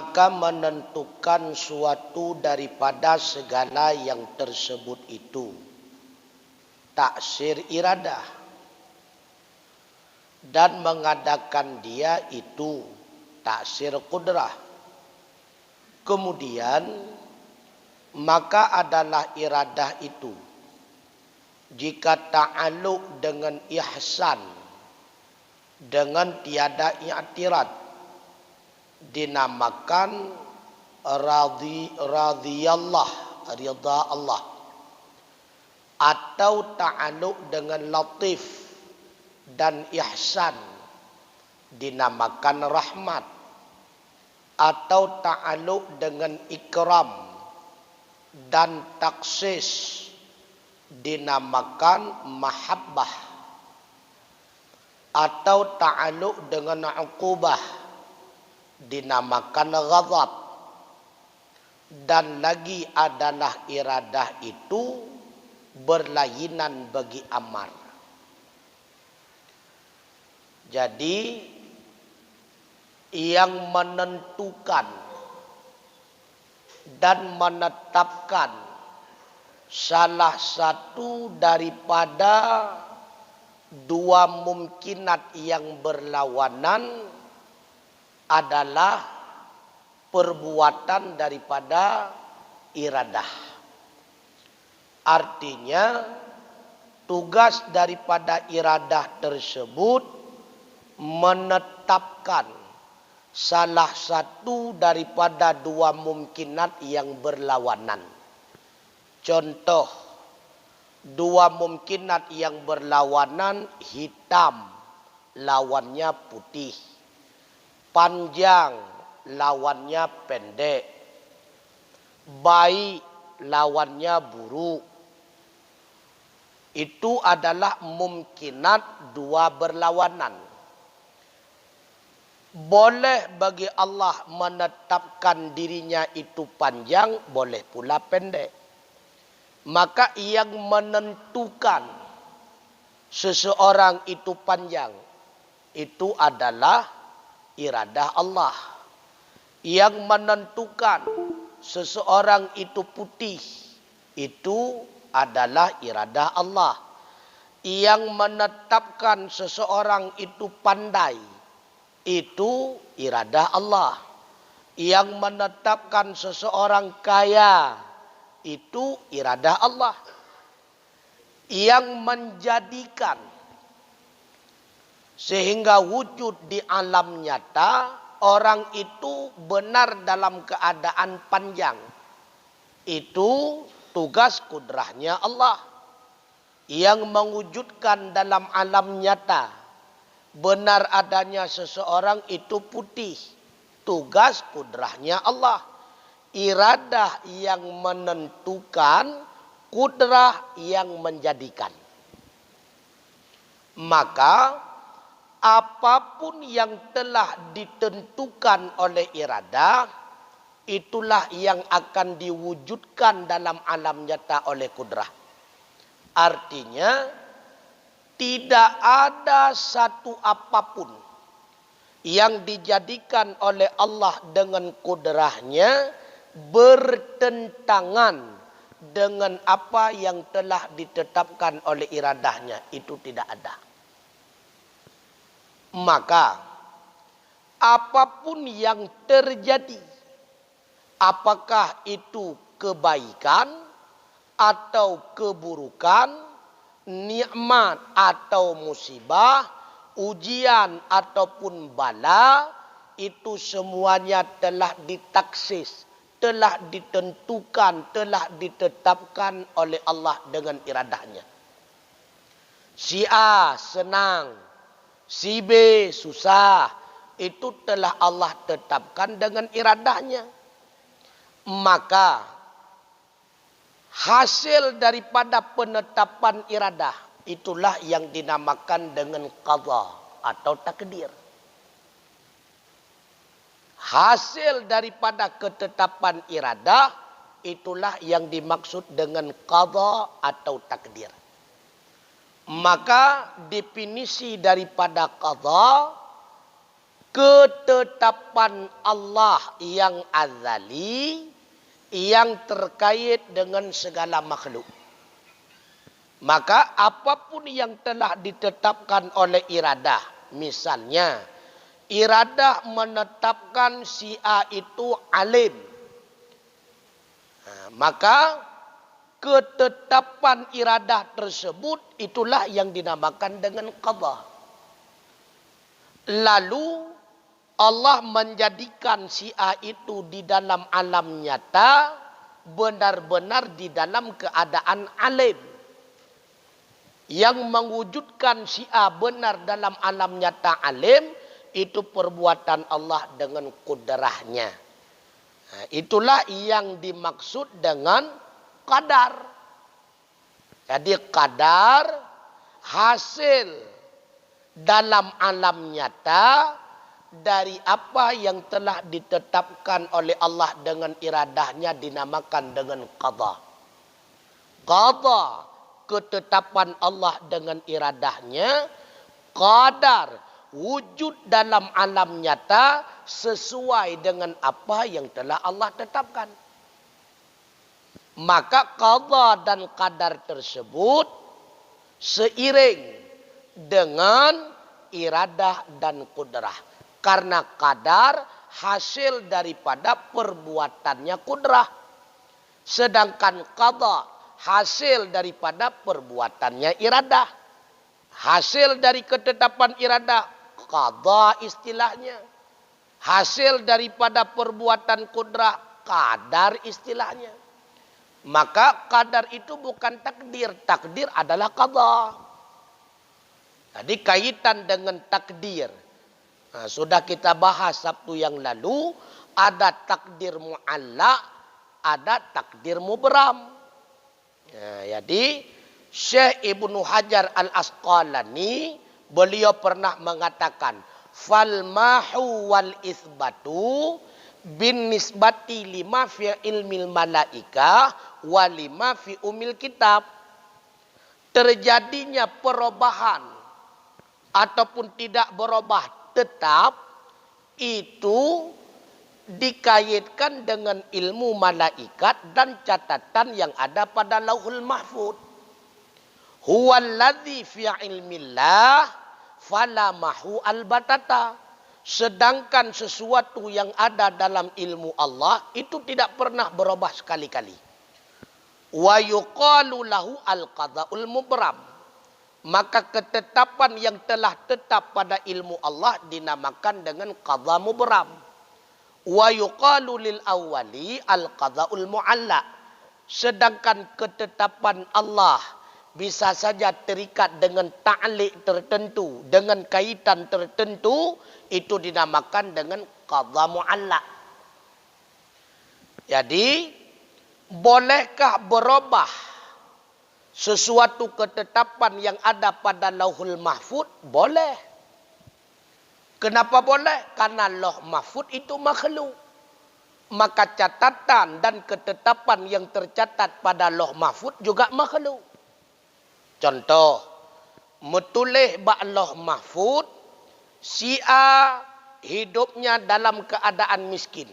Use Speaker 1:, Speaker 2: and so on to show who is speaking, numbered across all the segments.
Speaker 1: maka menentukan suatu daripada segala yang tersebut itu taksir iradah, dan mengadakan dia itu taksir kudrah. Kemudian maka adalah iradah itu jika ta'alluq dengan ihsan, dengan tiada i'tirad, dinamakan radhiyallah, ridha Allah. Atau ta'alluq dengan latif dan ihsan, dinamakan rahmat. Atau ta'alluq dengan ikram dan taksis, dinamakan mahabbah. Atau ta'alluq dengan uqubah, dinamakan ghadab. Dan lagi adalah iradah itu berlainan bagi amar. Jadi yang menentukan dan menetapkan salah satu daripada dua mungkinat yang berlawanan adalah perbuatan daripada iradah. Artinya tugas daripada iradah tersebut menetapkan salah satu daripada dua mungkinat yang berlawanan. Contoh, dua mungkinat yang berlawanan, hitam lawannya putih, panjang lawannya pendek, baik lawannya buruk. Itu adalah mungkinat dua berlawanan. Boleh bagi Allah menetapkan dirinya itu panjang, boleh pula pendek. Maka yang menentukan seseorang itu panjang, itu adalah iradah Allah. Yang menentukan seseorang itu putih, itu adalah iradah Allah. Yang menetapkan seseorang itu pandai, itu iradah Allah. Yang menetapkan seseorang kaya, itu iradah Allah. Yang menjadikan sehingga wujud di alam nyata orang itu benar dalam keadaan panjang, itu tugas kudrahnya Allah. Yang mewujudkan dalam alam nyata benar adanya seseorang itu putih, tugas kudrahnya Allah. Iradah yang menentukan, kudrah yang menjadikan. Maka apapun yang telah ditentukan oleh iradah, itulah yang akan diwujudkan dalam alam nyata oleh kudrah. Artinya tidak ada satu apapun yang dijadikan oleh Allah dengan kudrahnya bertentangan dengan apa yang telah ditetapkan oleh iradahnya. Itu tidak ada. Maka apapun yang terjadi, apakah itu kebaikan atau keburukan, nikmat atau musibah, ujian ataupun bala, itu semuanya telah ditaksis, telah ditentukan, telah ditetapkan oleh Allah dengan iradahnya. Si A senang, si B susah, itu telah Allah tetapkan dengan iradahnya. Maka hasil daripada penetapan iradah, itulah yang dinamakan dengan qadha atau takdir. Hasil daripada ketetapan iradah, itulah yang dimaksud dengan qadha atau takdir. Maka definisi daripada qadha ketetapan Allah yang azali yang terkait dengan segala makhluk. Maka apapun yang telah ditetapkan oleh iradah, misalnya iradah menetapkan si A itu alim, maka ketetapan iradah tersebut itulah yang dinamakan dengan qadha. Lalu Allah menjadikan si A itu di dalam alam nyata benar-benar di dalam keadaan alim. Yang mewujudkan si A benar dalam alam nyata alim, itu perbuatan Allah dengan kudrahnya. Nah, itulah yang dimaksud dengan qadar. Jadi qadar hasil dalam alam nyata dari apa yang telah ditetapkan oleh Allah dengan iradahnya dinamakan dengan qadha. Qadha, ketetapan Allah dengan iradahnya, qadar, wujud dalam alam nyata sesuai dengan apa yang telah Allah tetapkan. Maka qadha dan qadar tersebut seiring dengan iradah dan kudrah. Karena qadar hasil daripada perbuatannya kudrah. Sedangkan qadha hasil daripada perbuatannya iradah. Hasil dari ketetapan iradah, qadha istilahnya. Hasil daripada perbuatan kudrah, qadar istilahnya. Maka qadar itu bukan takdir. Takdir adalah qadha. Jadi kaitan dengan takdir. Nah, sudah kita bahas Sabtu yang lalu. Ada takdir mu'allaq, ada takdir mubram. Nah, jadi Syekh Ibnu Hajar Al-Asqalani beliau pernah mengatakan fal mahu wal isbatu bin nisbati lima fi ilmil malaika wa lima fi umil kitab. Terjadinya perubahan ataupun tidak berubah tetap itu dikaitkan dengan ilmu malaikat dan catatan yang ada pada Lauhul Mahfuz. Huwallazi fi ilmillah fala mahu albatata. Sedangkan sesuatu yang ada dalam ilmu Allah itu tidak pernah berubah sekali-kali. Wa yuqalu lahu al-qadha'ul mubram. Maka ketetapan yang telah tetap pada ilmu Allah dinamakan dengan qadha mubram. Wa yuqalu lil awwali al-qadha'ul mu'allaq. Sedangkan ketetapan Allah bisa saja terikat dengan ta'liq tertentu, dengan kaitan tertentu, itu dinamakan dengan qadha mu'allaq. Jadi, bolehkah berubah sesuatu ketetapan yang ada pada Lauhul Mahfuz? Boleh. Kenapa boleh? Karena Lauh Mahfuz itu makhluk. Maka catatan dan ketetapan yang tercatat pada Lauh Mahfuz juga makhluk. Contoh, metulih bak Lauh Mahfuz, si A hidupnya dalam keadaan miskin.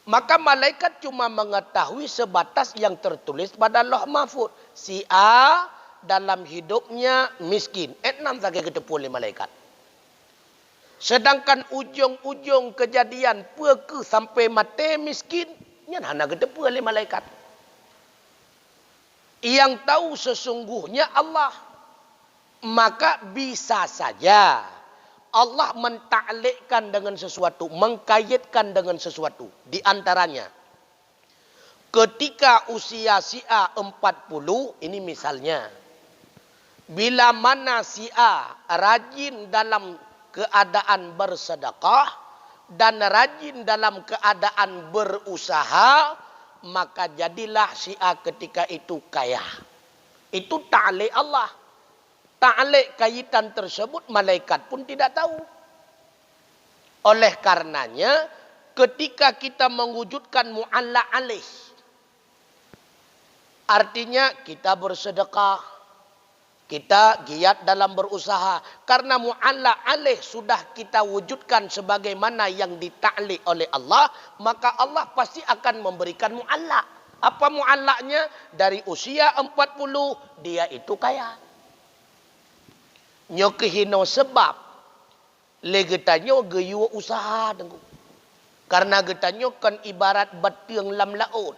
Speaker 1: Maka malaikat cuma mengetahui sebatas yang tertulis pada Lauh Mahfuz. Si A dalam hidupnya miskin. Enam saja ketemu oleh malaikat. Sedangkan ujung-ujung kejadian peke sampai mati miskin, nya hana ketemu oleh malaikat. Yang tahu sesungguhnya Allah. Maka bisa saja Allah mentaklikkan dengan sesuatu, mengkaitkan dengan sesuatu. Di antaranya, ketika usia si A 40, ini misalnya, bila mana si A rajin dalam keadaan bersedekah dan rajin dalam keadaan berusaha, maka jadilah si A ketika itu kaya. Itu ta'liq Allah. Ta'liq kaitan tersebut malaikat pun tidak tahu. Oleh karenanya ketika kita mewujudkan mu'allaq alaih, artinya kita bersedekah, Kita giat dalam berusaha. Karena mu'alla alaih sudah kita wujudkan sebagaimana yang dita'liq oleh Allah. Maka Allah pasti akan memberikan mu'alla. Apa mu'allaknya? Dari usia 40 dia itu kaya. Nyo kehino sebab. Le getanyo geyu usaha. Karena getanyo kan ibarat batiang lam laut.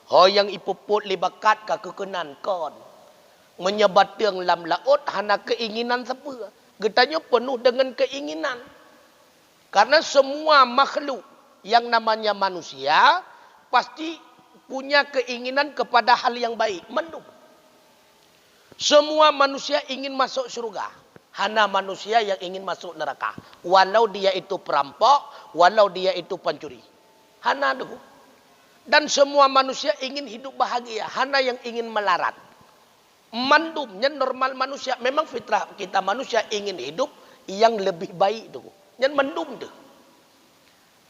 Speaker 1: Ho yang ipuput libakat ka kekenan kon. Menyebat yang lam laut hana keinginan siapa. Getanyo penuh dengan keinginan. Karena semua makhluk yang namanya manusia pasti punya keinginan kepada hal yang baik. Mendung. Semua manusia ingin masuk surga. Hana manusia yang ingin masuk neraka. Walau dia itu perampok, walau dia itu pencuri. Hana dulu. Dan semua manusia ingin hidup bahagia. Hana yang ingin melarat. Mandumnya normal manusia. Memang fitrah kita manusia ingin hidup yang lebih baik tu. Yang mendum tu.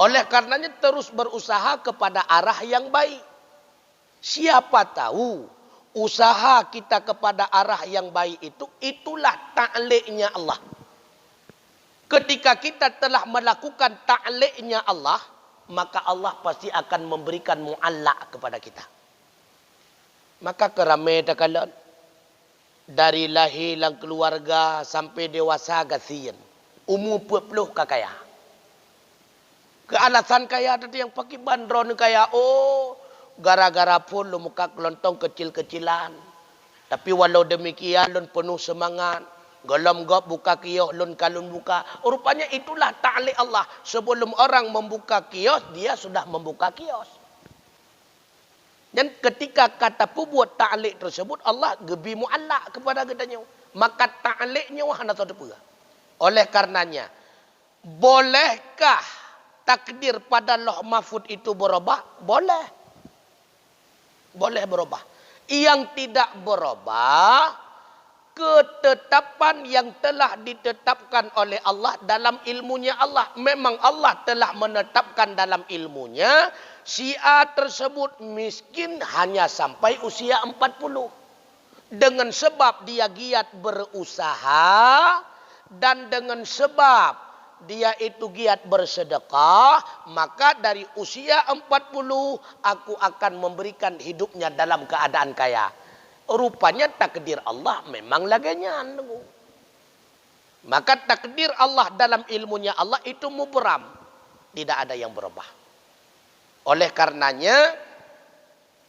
Speaker 1: Oleh karenanya terus berusaha kepada arah yang baik. Siapa tahu usaha kita kepada arah yang baik itu itulah ta'liqnya Allah. Ketika kita telah melakukan ta'liqnya Allah, maka Allah pasti akan memberikan mu'allak kepada kita. Maka keramai takalan dari lahir lang keluarga sampai dewasa gasian. Umur 40 kaya. Kealasan kaya tadi yang pakai bandron kaya. Oh, gara-gara pun lu muka kelontong kecil-kecilan. Tapi walau demikian lun penuh semangat. Gelam gop buka kios lun kalun buka. Rupanya itulah ta'liq Allah. Sebelum orang membuka kios, dia sudah membuka kios. Dan ketika kata pembuat ta'liq tersebut, Allah gebi mu'allak kepada gedanya. Maka ta'liqnya wahana terdepa. Oleh karenanya, bolehkah takdir pada Lauh Mahfuz itu berubah? Boleh. Boleh berubah. Yang tidak berubah, ketetapan yang telah ditetapkan oleh Allah dalam ilmunya Allah. Memang Allah telah menetapkan dalam ilmunya, si A tersebut miskin hanya sampai usia 40. Dengan sebab dia giat berusaha dan dengan sebab dia itu giat bersedekah, maka dari usia 40 aku akan memberikan hidupnya dalam keadaan kaya. Rupanya takdir Allah memang laganya. Maka takdir Allah dalam ilmunya Allah itu mubram. Tidak ada yang berubah. Oleh karenanya,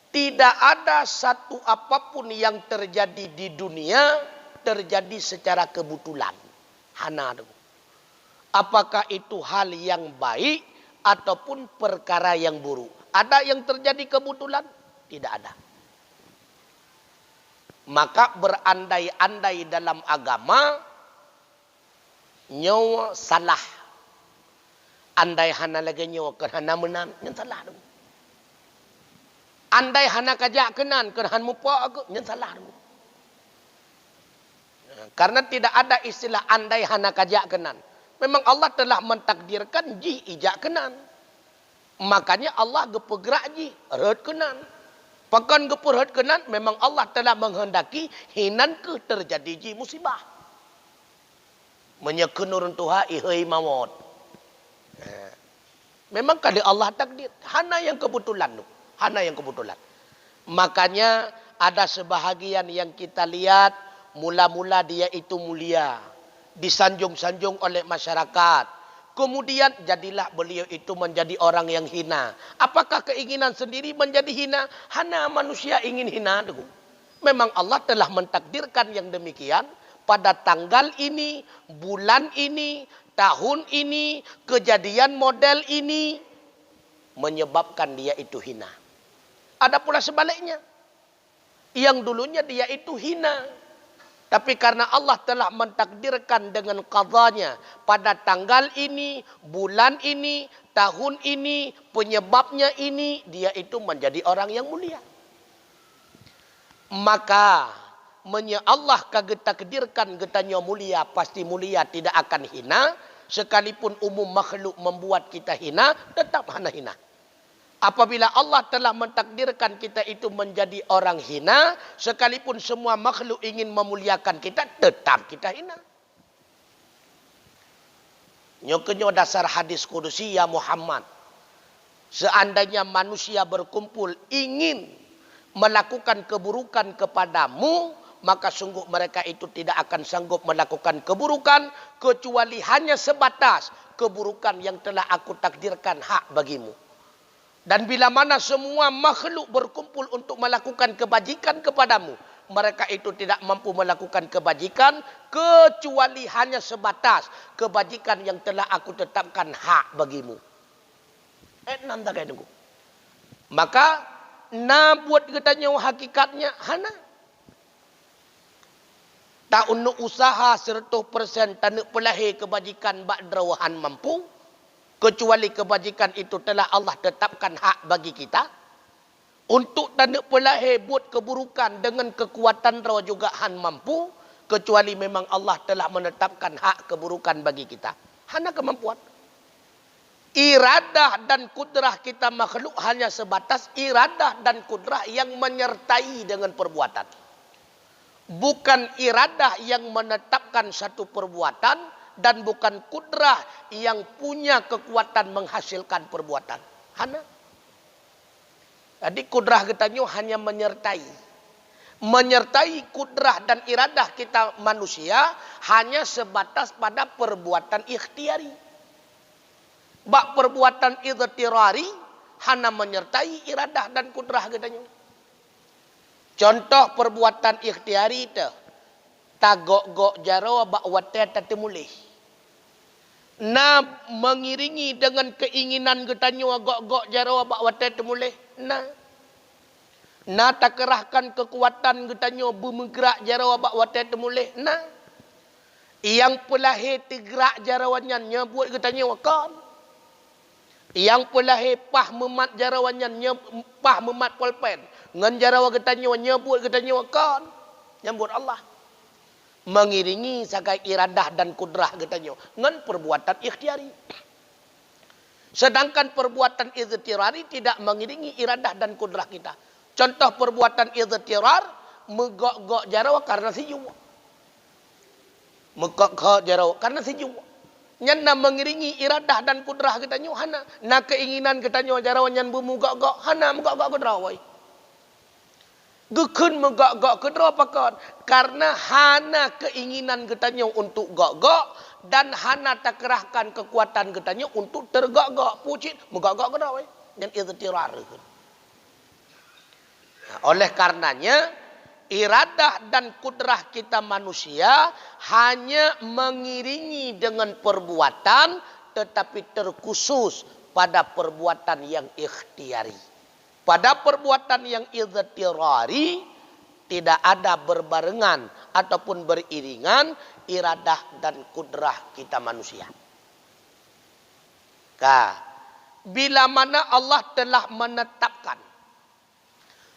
Speaker 1: tidak ada satu apapun yang terjadi di dunia terjadi secara kebetulan. Hana. Apakah itu hal yang baik ataupun perkara yang buruk? Ada yang terjadi kebetulan? Tidak ada. Maka berandai-andai dalam agama nyawa salah. Andai hana lagi nyawa kerana menang, yang salah dong. Andai hana kajak kenan kerana mupa aku, yang salah dong. Karena tidak ada istilah andai hana kajak kenan. Memang Allah telah mentakdirkan ji ijak kenan. Makanya Allah gepegerak ji, red kenan. Pakan gepurhat kenan, memang Allah telah menghendaki hinan ke terjadi ji musibah. Menyekenurun Tuhan ihai mawad. Memang kali Allah takdir. Hana yang kebetulan. Hana yang kebetulan. Makanya ada sebahagian yang kita lihat, mula-mula dia itu mulia. Disanjung-sanjung oleh masyarakat. Kemudian jadilah beliau itu menjadi orang yang hina. Apakah keinginan sendiri menjadi hina? Hana manusia ingin hina. Memang Allah telah mentakdirkan yang demikian. Pada tanggal ini, bulan ini, tahun ini, kejadian model ini. Menyebabkan dia itu hina. Ada pula sebaliknya. Yang dulunya dia itu hina. Tapi karena Allah telah mentakdirkan dengan qadanya pada tanggal ini, bulan ini, tahun ini, penyebabnya ini, dia itu menjadi orang yang mulia. Maka Allah kaget takdirkan getanya mulia, pasti mulia, tidak akan hina. Sekalipun umum makhluk membuat kita hina, tetap hana hina. Apabila Allah telah mentakdirkan kita itu menjadi orang hina, sekalipun semua makhluk ingin memuliakan kita, tetap kita hina. Nyokenyo dasar hadis kudusi ya Muhammad. Seandainya manusia berkumpul ingin melakukan keburukan kepadamu, maka sungguh mereka itu tidak akan sanggup melakukan keburukan kecuali hanya sebatas keburukan yang telah aku takdirkan hak bagimu. Dan bila mana semua makhluk berkumpul untuk melakukan kebajikan kepadamu, mereka itu tidak mampu melakukan kebajikan kecuali hanya sebatas kebajikan yang telah aku tetapkan hak bagimu. Nanti kayak nunggu. Maka buat katanya hakikatnya hana. Tak untuk usaha 100% tak pelahir kebajikan bakdrawahan mampu. Kecuali kebajikan itu telah Allah tetapkan hak bagi kita. Untuk tak pelahir buat keburukan dengan kekuatan roh juga han mampu. Kecuali memang Allah telah menetapkan hak keburukan bagi kita. Hana kemampuan. Iradah dan kudrah kita makhluk hanya sebatas iradah dan kudrah yang menyertai dengan perbuatan. Bukan iradah yang menetapkan satu perbuatan dan bukan kudrah yang punya kekuatan menghasilkan perbuatan. Hana. Jadi kudrah kita hanya menyertai. Menyertai kudrah dan iradah kita manusia hanya sebatas pada perbuatan ikhtiari. Bak perbuatan idhtirari hanya menyertai iradah dan kudrah katanya. Contoh perbuatan ikhtiari itu. Tagok-gok jaro bak watet tatemulih. Na mengiringi dengan keinginan katanya gok-gok jaro bak watet tatemulih. Na tak kerahkan kekuatan katanya bermenggerak jaro bak watet tatemulih. Yang pelahir tegrak jarawannya nyebut katanya wakan. Yang pelahir pah memat jarawannya pah memat polpen. Ngan jarawa katanya nyebut katanya wakan. Nyebut Allah. Mengiringi sakai iradah dan kudrah katanya. Ngan perbuatan ikhtiari. Sedangkan perbuatan ikhtiari tidak mengiringi iradah dan kudrah kita. Contoh perbuatan ikhtiar megok-gok jarawa karena sejumlah. Megok-gok jarawa karena sejumlah. Nyana mengiringi iradah dan kudrah kita nyu hana. Na keinginan kita nyu jarawan nyan bumugak-gak hana mugak-gak kudrah wai. Gekun mugak-gak kudrah pakon. Karena hana keinginan kita nyu untuk gak-gak dan hana tak kerahkan kekuatan kita nyu untuk tergak-gak pucit mugak-gak kudrah wai. Dan itu tirar. Oleh karenanya iradah dan kudrah kita manusia hanya mengiringi dengan perbuatan tetapi terkhusus pada perbuatan yang ikhtiari. Pada perbuatan yang ikhtiari tidak ada berbarengan ataupun beriringan iradah dan kudrah kita manusia. Bila mana Allah telah menetapkan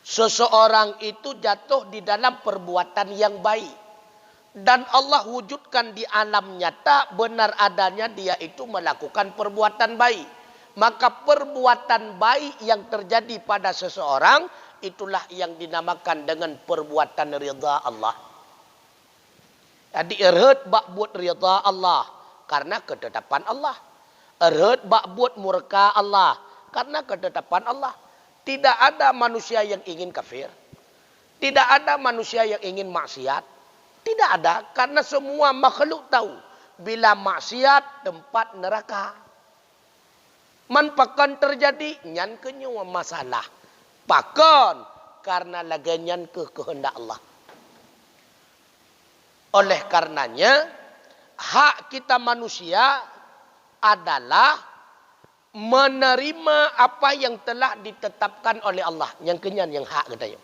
Speaker 1: seseorang itu jatuh di dalam perbuatan yang baik. Dan Allah wujudkan di alam nyata benar adanya dia itu melakukan perbuatan baik. Maka perbuatan baik yang terjadi pada seseorang itulah yang dinamakan dengan perbuatan ridha Allah. Jadi erhut bak buat ridha Allah karena ketetapan Allah. Erhut bak buat murka Allah karena ketetapan Allah. Tidak ada manusia yang ingin kafir. Tidak ada manusia yang ingin maksiat. Tidak ada. Karena semua makhluk tahu. Bila maksiat tempat neraka. Manpakan terjadi. Nyan kenyua masalah. Pakon. Karena lagi nyan kehendak Allah. Oleh karenanya. Hak kita manusia adalah menerima apa yang telah ditetapkan oleh Allah. Yang kenyan yang hak katanya.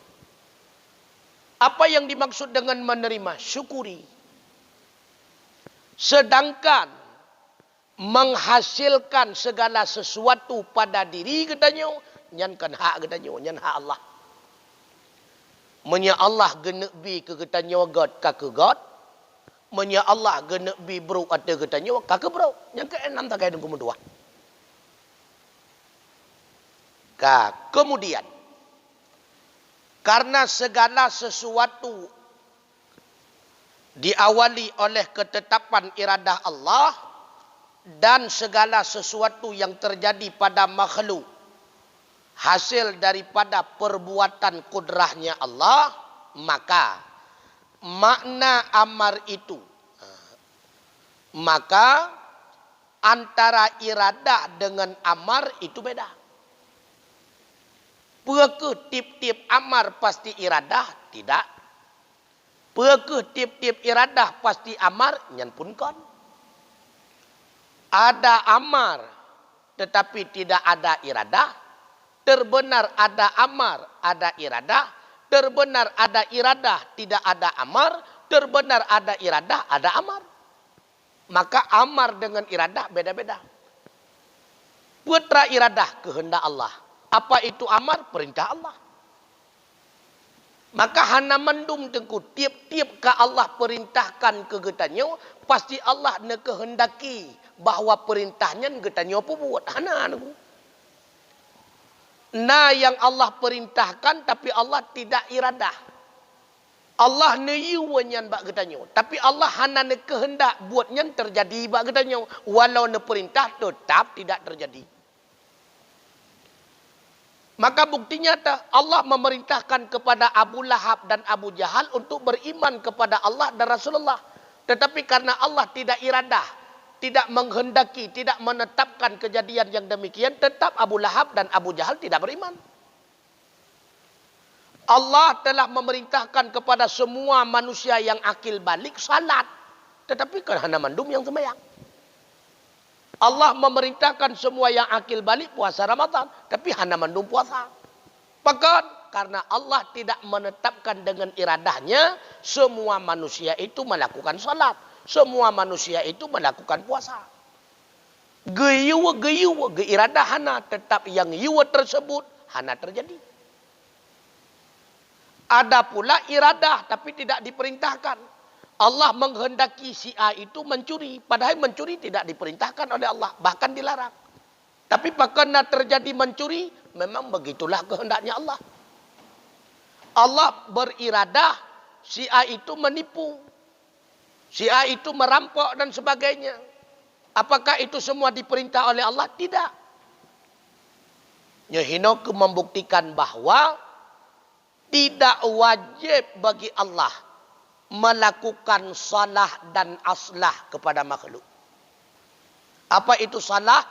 Speaker 1: Apa yang dimaksud dengan menerima? Syukuri. Sedangkan menghasilkan segala sesuatu pada diri katanya. Nyan kan hak katanya. Nyan hak Allah. Menya Allah genekbi ke katanya God kake God. Menya Allah genekbi bro ada katanya kake bro. Yang ke enam tak kaya dengan dua. Maka kemudian, karena segala sesuatu diawali oleh ketetapan iradah Allah, dan segala sesuatu yang terjadi pada makhluk hasil daripada perbuatan kudrahnya Allah, maka makna amar itu, maka antara iradah dengan amar itu beda. Apakah tip-tip amar pasti iradah? Tidak. Apakah tip-tip iradah pasti amar? Nyan pun kan. Ada amar tetapi tidak ada iradah. Terbenar ada amar, ada iradah. Terbenar ada iradah, tidak ada amar. Terbenar ada iradah, ada amar. Maka amar dengan iradah beda-beda. Putra iradah kehendak Allah. Apa itu amar? Perintah Allah. Maka hana mendum tengku tiap-tiap ke Allah perintahkan ke getanyo, pasti Allah ne kehendaki bahawa perintahnya getanyo apa buat. Hana nunggu. Nah yang Allah perintahkan tapi Allah tidak iradah. Allah ne yuwanyan bak getanyo, tapi Allah hana ne kehendak buatnya terjadi bak getanyo. Walau ne perintah tetap tidak terjadi. Maka bukti nyata Allah memerintahkan kepada Abu Lahab dan Abu Jahal untuk beriman kepada Allah dan Rasulullah. Tetapi karena Allah tidak iradah, tidak menghendaki, tidak menetapkan kejadian yang demikian, tetap Abu Lahab dan Abu Jahal tidak beriman. Allah telah memerintahkan kepada semua manusia yang akil balik salat. Tetapi kerana mandum yang sembahyang. Allah memerintahkan semua yang akil balik puasa Ramadan. Tapi hana mandum puasa. Bahkan karena Allah tidak menetapkan dengan iradahnya, semua manusia itu melakukan salat. Semua manusia itu melakukan puasa. Geyuwa iradah hana, tetap yang yuwa tersebut hana terjadi. Ada pula iradah tapi tidak diperintahkan. Allah menghendaki si A itu mencuri. Padahal mencuri tidak diperintahkan oleh Allah. Bahkan dilarang. Tapi karena terjadi mencuri, memang begitulah kehendaknya Allah. Allah beriradah si A itu menipu. Si A itu merampok dan sebagainya. Apakah itu semua diperintah oleh Allah? Tidak. Nyehino membuktikan bahawa tidak wajib bagi Allah melakukan salah dan aslah kepada makhluk. Apa itu salah?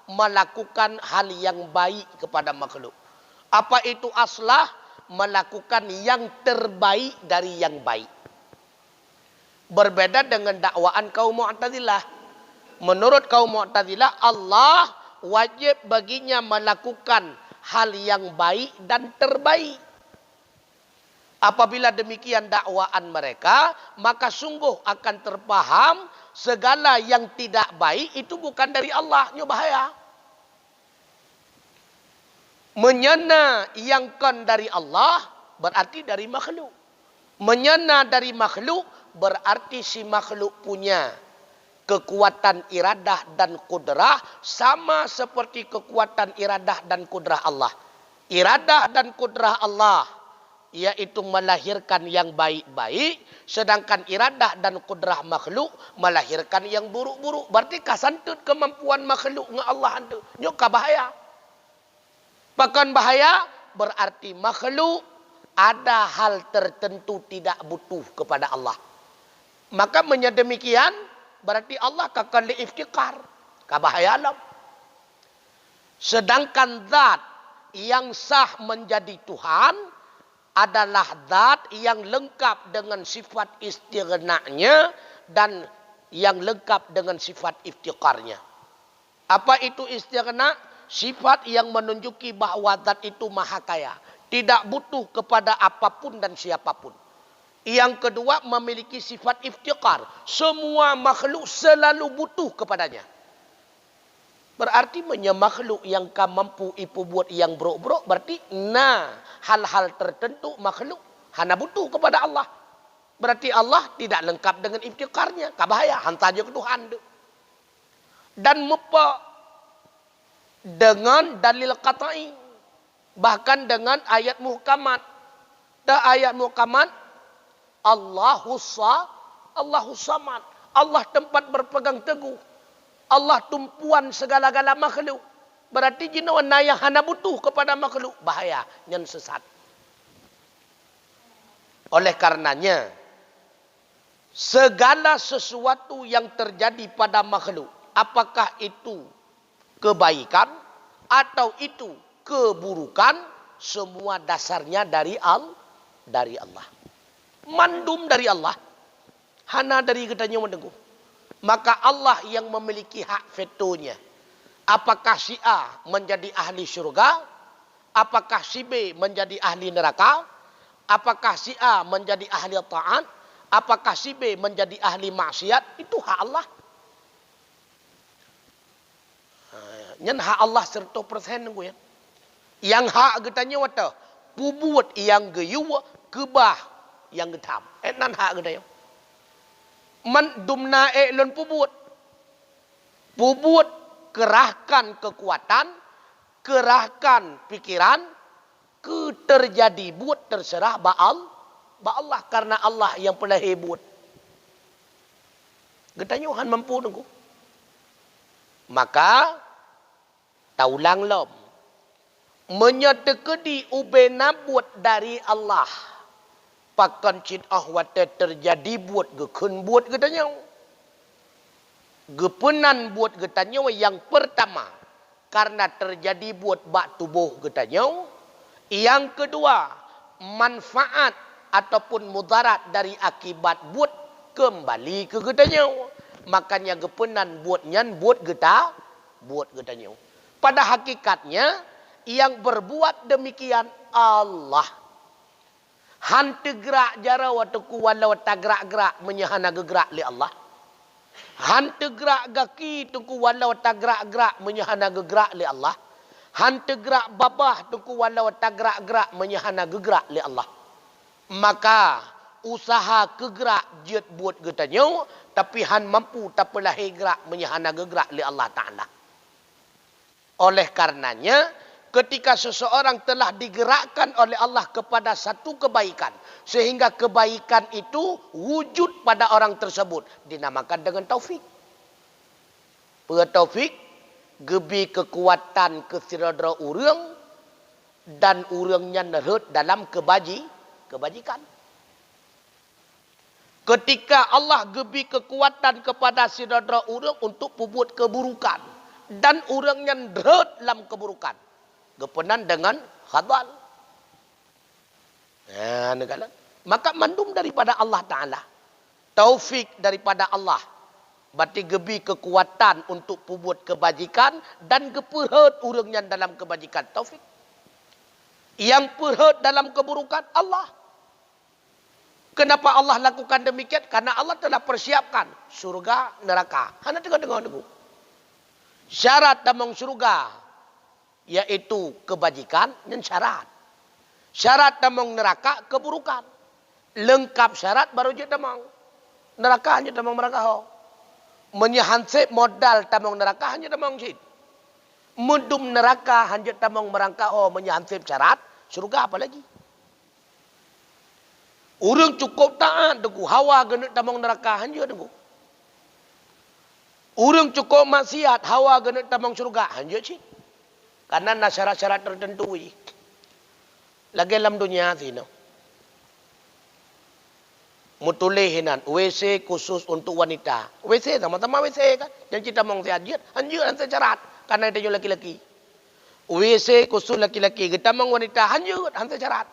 Speaker 1: Melakukan hal yang baik kepada makhluk. Apa itu aslah? Melakukan yang terbaik dari yang baik. Berbeda dengan dakwaan kaum Mu'tazilah. Menurut kaum Mu'tazilah, Allah wajib baginya melakukan hal yang baik dan terbaik. Apabila demikian dakwaan mereka, maka sungguh akan terpaham segala yang tidak baik itu bukan dari Allah. Ini bahaya. Menyena yang kan dari Allah berarti dari makhluk. Menyena dari makhluk berarti si makhluk punya kekuatan iradah dan kudrah sama seperti kekuatan iradah dan kudrah Allah. Iradah dan kudrah Allah yaitu melahirkan yang baik-baik, sedangkan iradah dan kudrah makhluk melahirkan yang buruk-buruk. Berarti kasantut kemampuan makhluk dengan Allah itu. Nyoka bahaya. Bahkan bahaya berarti makhluk ada hal tertentu tidak butuh kepada Allah. Maka menyedemikian berarti Allah kakal iftikar. Kabahaya alam. Sedangkan zat yang sah menjadi Tuhan adalah zat yang lengkap dengan sifat istighna'nya dan yang lengkap dengan sifat iftiqarnya. Apa itu istighna'? Sifat yang menunjuki bahawa zat itu maha kaya. Tidak butuh kepada apapun dan siapapun. Yang kedua memiliki sifat iftiqar. Semua makhluk selalu butuh kepadanya. Berarti makhluk yang mampu ipu buat yang buruk-buruk. Berarti hal-hal tertentu makhluk hana butuh kepada Allah. Berarti Allah tidak lengkap dengan iftikarnya. Kabahaya hantar je ke Tuhan. Dan mepa dengan dalil qata'i. Bahkan dengan ayat muhkamat. Dan ayat muhkamat, Allahus Samad. Allah tempat berpegang teguh. Allah tumpuan segala-gala makhluk. Berarti jinawan yang hana butuh kepada makhluk. Bahaya, yang sesat. Oleh karenanya, segala sesuatu yang terjadi pada makhluk, apakah itu kebaikan atau itu keburukan, semua dasarnya dari Allah. Mandum dari Allah. Hana dari gedanya mendengu. Maka Allah yang memiliki hak vetonya. Apakah si A menjadi ahli syurga? Apakah si B menjadi ahli neraka? Apakah si A menjadi ahli ta'at? Apakah si B menjadi ahli maksiat? Itu hak Allah. Yang hak Allah 100% ya. Yang hak getanya wata. Pubuat yang geyuwa kebah yang getam. Nan hak getanya. Man dumna lon pubuat. Pubuat kerahkan kekuatan, kerahkan pikiran, terjadi buat terserah Allah karena Allah yang pernah hebut. Getanya han mampu nunggu. Maka taulang lom menyedekedi ubena buat dari Allah. Pakan cid ahwate terjadi buat gekun buat getanya. Gepenan buat getanya yang pertama karena terjadi buat bak tubuh getanya. Yang kedua, manfaat ataupun mudarat dari akibat buat kembali ke getanya. Makanya gepenan buat nyan buat getanya. Pada hakikatnya yang berbuat demikian Allah. Hantu gerak jara waktu walau tagrak-gerak menyahana gerak li Allah. Hantu gerak gaki tungku walau tagrak-gerak menyahana gerak li Allah. Hantu gerak babah tungku walau tagrak-gerak menyahana gerak li Allah. Maka usaha kegerak jet buat getanya, tapi han mampu tak pelah gerak menyahana gerak li Allah Ta'ala. Oleh karenanya, ketika seseorang telah digerakkan oleh Allah kepada satu kebaikan, sehingga kebaikan itu wujud pada orang tersebut, dinamakan dengan taufik. Taufik, gebi kekuatan kesiradra urang, dan urangnya nerut dalam kebajikan. Ketika Allah gebi kekuatan kepada siradra urang untuk puput keburukan, dan urangnya nerut dalam keburukan, gepenan dengan khadal. Maka mandum daripada Allah Ta'ala. Taufik daripada Allah. Berarti gebi kekuatan untuk puput kebajikan dan geperhut urangnya dalam kebajikan. Taufik. Yang perhut dalam keburukan Allah. Kenapa Allah lakukan demikian? Karena Allah telah persiapkan surga, neraka. Hanya tengok-tengok. Syarat damang surga yaitu kebajikan dan syarat. Syarat damang neraka keburukan. Lengkap syarat baru je damang neraka hanya damang neraka ho. Menyahansip modal damang neraka hanya damang jid. Mendum neraka hanya damang merangka ho menyahansip syarat surga apa lagi? Urang cukup taat deku hawa genek damang neraka hanya deku. Urang cukup maksiat hawa genek damang surga hanya jid. Karena ada syarat-syarat tertentu. Lagi dalam dunia sini. Mutulehinan. WC khusus untuk wanita. WC sama-sama WC kan. Yang kita mau sehat. Anjir dan syarat. Karena itu laki-laki. WC khusus laki-laki. Kita mau wanita. Anjir dan syarat.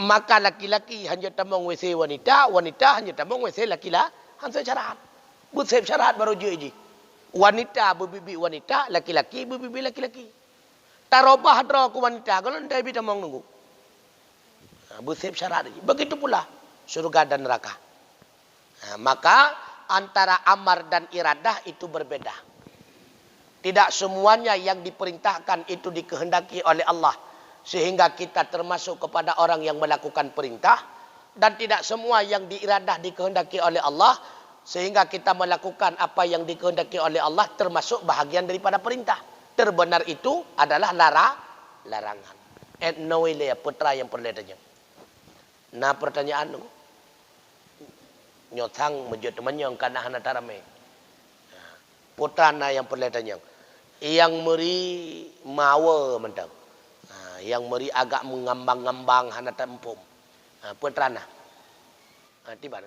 Speaker 1: Maka laki-laki hanya tamang WC wanita. Wanita hanya tamang WC laki-laki. Hanya syarat. Buat syarat baru je. Wanita berbibi wanita, laki-laki berbibi laki-laki. Tarobah hadra ku wanita, kalau tidak bisa mau nunggu. Bersih syarat. Begitu pula surga dan neraka. Maka antara amar dan iradah itu berbeda. Tidak semuanya yang diperintahkan itu dikehendaki oleh Allah. Sehingga kita termasuk kepada orang yang melakukan perintah. Dan tidak semua yang diiradah dikehendaki oleh Allah. Sehingga kita melakukan apa yang dikehendaki oleh Allah termasuk bahagian daripada perintah. Terbenar itu adalah larangan. No ile putra yang perletanya. Nah pertanyaan nyotang menjadi menyong karena hana tarame. Putra na yang perletanya. Yang meri mawa mentang. Yang meri agak mengambang-ngambang hana tempum. Putra na. Tiba.